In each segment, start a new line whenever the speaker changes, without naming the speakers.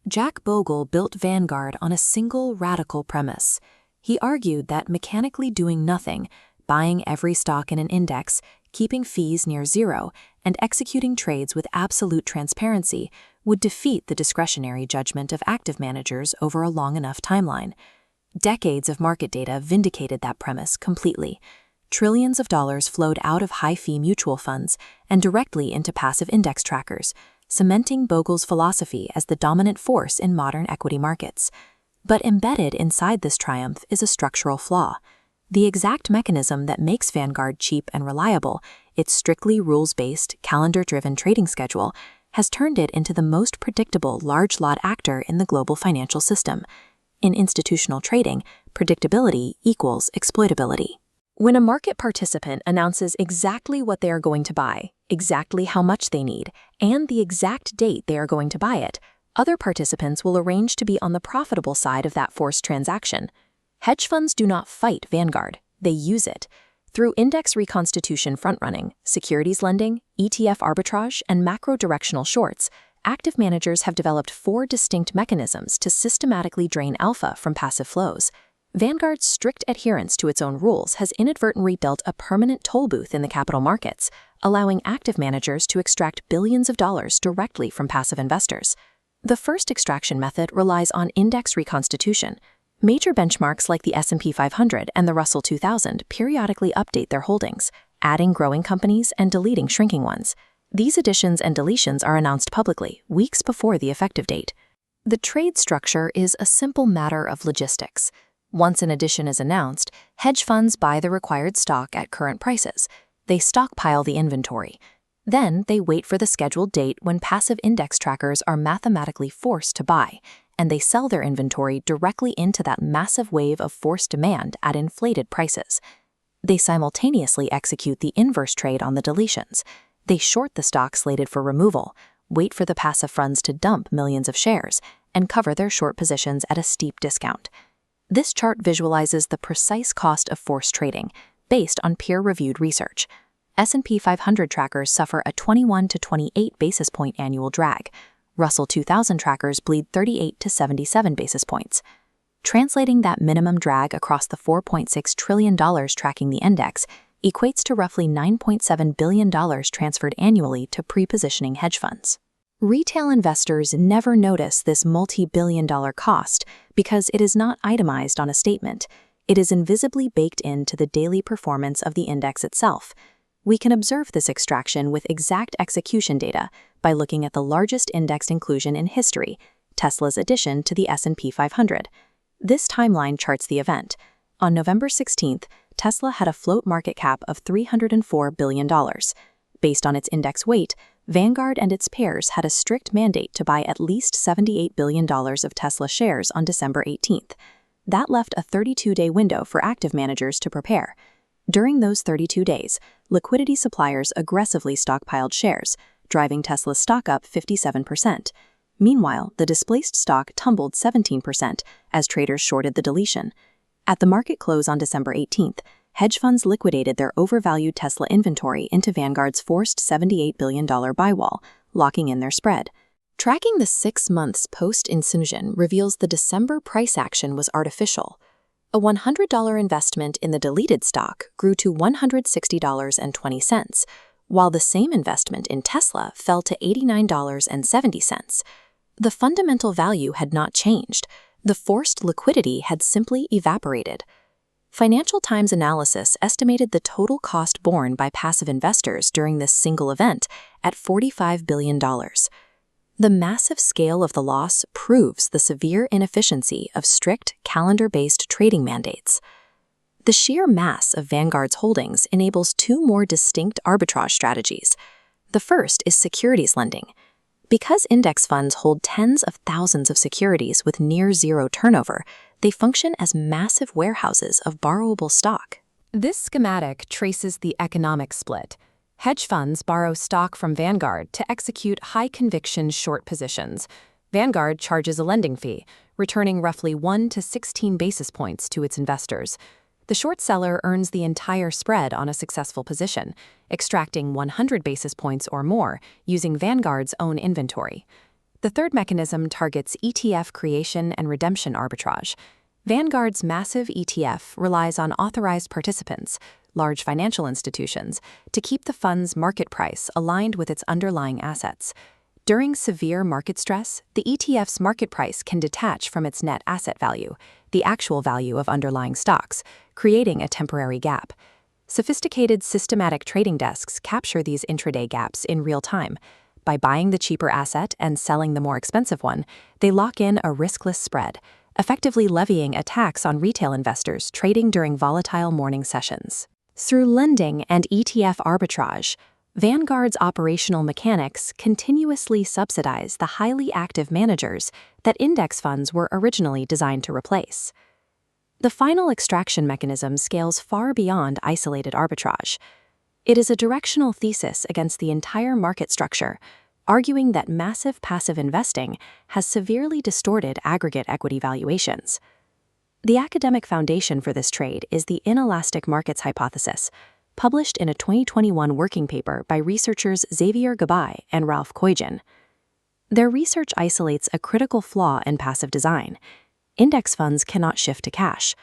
Jack Bogle built Vanguard on a single radical premise. He argued that mechanically doing nothing, buying every stock in an index, keeping fees near zero, and executing trades with absolute transparency would defeat the discretionary judgment of active managers over a long enough timeline. Decades of market data vindicated that premise completely. Trillions of dollars flowed out of high-fee mutual funds and directly into passive index trackers, cementing Bogle's philosophy as the dominant force in modern equity markets. But embedded inside this triumph is a structural flaw. The exact mechanism that makes Vanguard cheap and reliable, its strictly rules-based, calendar-driven trading schedule, has turned it into the most predictable large-lot actor in the global financial system. In institutional trading, predictability equals exploitability. When a market participant announces exactly what they are going to buy, exactly how much they need, and the exact date they are going to buy it, other participants will arrange to be on the profitable side of that forced transaction. Hedge funds do not fight Vanguard, they use it. Through index reconstitution front-running, securities lending, ETF arbitrage, and macro-directional shorts, active managers have developed 4 distinct mechanisms to systematically drain alpha from passive flows. Vanguard's strict adherence to its own rules has inadvertently built a permanent toll booth in the capital markets, allowing active managers to extract billions of dollars directly from passive investors. The first extraction method relies on index reconstitution. Major benchmarks like the S&P 500 and the Russell 2000 periodically update their holdings, adding growing companies and deleting shrinking ones. These additions and deletions are announced publicly, weeks before the effective date. The trade structure is a simple matter of logistics. Once an addition is announced, hedge funds buy the required stock at current prices. They stockpile the inventory. Then they wait for the scheduled date when passive index trackers are mathematically forced to buy, and they sell their inventory directly into that massive wave of forced demand at inflated prices. They simultaneously execute the inverse trade on the deletions. They short the stock slated for removal, wait for the passive funds to dump millions of shares, and cover their short positions at a steep discount. This chart visualizes the precise cost of forced trading, based on peer-reviewed research. S&P 500 trackers suffer a 21 to 28 basis point annual drag. Russell 2000 trackers bleed 38 to 77 basis points. Translating that minimum drag across the $4.6 trillion tracking the index equates to roughly $9.7 billion transferred annually to pre-positioning hedge funds. Retail investors never notice this multi-billion-dollar cost because it is not itemized on a statement. It is invisibly baked into the daily performance of the index itself. We can observe this extraction with exact execution data by looking at the largest indexed inclusion in history, Tesla's addition to the S&P 500. This timeline charts the event. On November 16th, Tesla had a float market cap of $304 billion. Based on its index weight, Vanguard and its pairs had a strict mandate to buy at least $78 billion of Tesla shares on December 18th. That left a 32-day window for active managers to prepare. During those 32 days, liquidity suppliers aggressively stockpiled shares, driving Tesla's stock up 57%. Meanwhile, the displaced stock tumbled 17% as traders shorted the deletion. At the market close on December 18th, hedge funds liquidated their overvalued Tesla inventory into Vanguard's forced $78 billion buy wall, locking in their spread. Tracking the 6 months post-inclusion reveals the December price action was artificial. A $100 investment in the deleted stock grew to $160.20, while the same investment in Tesla fell to $89.70. The fundamental value had not changed. The forced liquidity had simply evaporated. Financial Times analysis estimated the total cost borne by passive investors during this single event at $45 billion. The massive scale of the loss proves the severe inefficiency of strict, calendar-based trading mandates. The sheer mass of Vanguard's holdings enables 2 more distinct arbitrage strategies. The first is securities lending. Because index funds hold tens of thousands of securities with near-zero turnover, they function as massive warehouses of borrowable stock. This schematic traces the economic split. Hedge funds borrow stock from Vanguard to execute high-conviction short positions. Vanguard charges a lending fee, returning roughly 1 to 16 basis points to its investors. The short seller earns the entire spread on a successful position, extracting 100 basis points or more using Vanguard's own inventory. The third mechanism targets ETF creation and redemption arbitrage. Vanguard's massive ETF relies on authorized participants, large financial institutions, to keep the fund's market price aligned with its underlying assets. During severe market stress, the ETF's market price can detach from its net asset value, the actual value of underlying stocks, creating a temporary gap. Sophisticated systematic trading desks capture these intraday gaps in real time. By buying the cheaper asset and selling the more expensive one, they lock in a riskless spread, effectively levying a tax on retail investors trading during volatile morning sessions. Through lending and ETF arbitrage, Vanguard's operational mechanics continuously subsidize the highly active managers that index funds were originally designed to replace. The final extraction mechanism scales far beyond isolated arbitrage. It is a directional thesis against the entire market structure, arguing that massive passive investing has severely distorted aggregate equity valuations. The academic foundation for this trade is the inelastic markets hypothesis, published in a 2021 working paper by researchers Xavier Gabay and Ralph Koijin. Their research isolates a critical flaw in passive design. Index funds cannot shift to cash.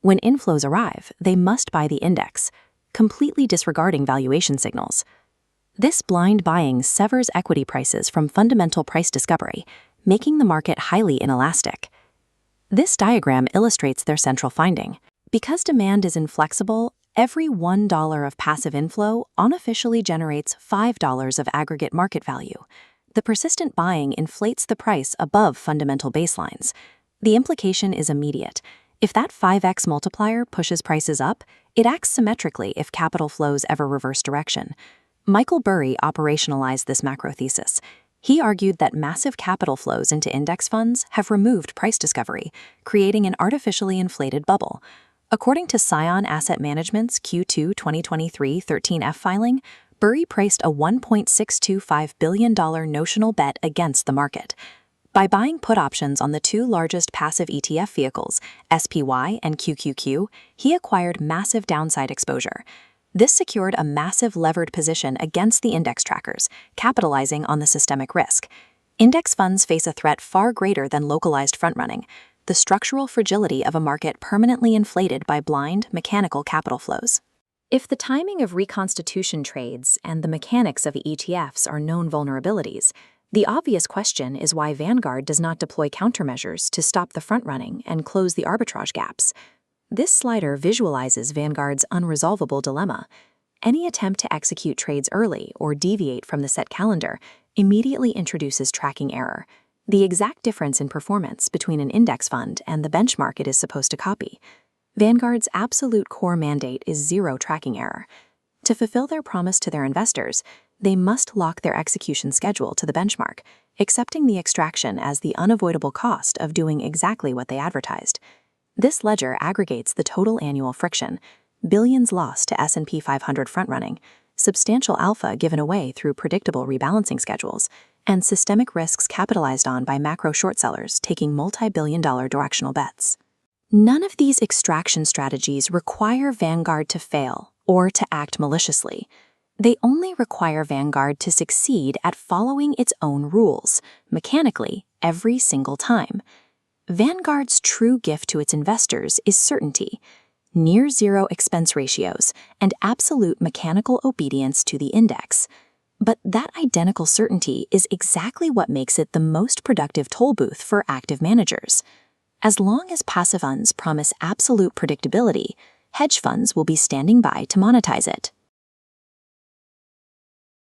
When inflows arrive, they must buy the index, completely disregarding valuation signals. This blind buying severs equity prices from fundamental price discovery, making the market highly inelastic. This diagram illustrates their central finding. Because demand is inflexible, every $1 of passive inflow unofficially generates $5 of aggregate market value. The persistent buying inflates the price above fundamental baselines. The implication is immediate. If that 5x multiplier pushes prices up, it acts symmetrically if capital flows ever reverse direction. Michael Burry operationalized this macro thesis. He argued that massive capital flows into index funds have removed price discovery, creating an artificially inflated bubble. According to Scion Asset Management's Q2 2023 13F filing, Burry priced a $1.625 billion notional bet against the market. By buying put options on the two largest passive ETF vehicles, SPY and QQQ, he acquired massive downside exposure. This secured a massive levered position against the index trackers, capitalizing on the systemic risk. Index funds face a threat far greater than localized front-running, the structural fragility of a market permanently inflated by blind, mechanical capital flows. If the timing of reconstitution trades and the mechanics of ETFs are known vulnerabilities, the obvious question is why Vanguard does not deploy countermeasures to stop the front-running and close the arbitrage gaps. This slider visualizes Vanguard's unresolvable dilemma. Any attempt to execute trades early or deviate from the set calendar immediately introduces tracking error, the exact difference in performance between an index fund and the benchmark it is supposed to copy. Vanguard's absolute core mandate is zero tracking error. To fulfill their promise to their investors, they must lock their execution schedule to the benchmark, accepting the extraction as the unavoidable cost of doing exactly what they advertised. This ledger aggregates the total annual friction, billions lost to S&P 500 front-running, substantial alpha given away through predictable rebalancing schedules, and systemic risks capitalized on by macro short sellers taking multi-billion-dollar directional bets. None of these extraction strategies require Vanguard to fail or to act maliciously. They only require Vanguard to succeed at following its own rules, mechanically, every single time. Vanguard's true gift to its investors is certainty, near-zero expense ratios, and absolute mechanical obedience to the index. But that identical certainty is exactly what makes it the most productive toll booth for active managers. As long as passive funds promise absolute predictability, hedge funds will be standing by to monetize it.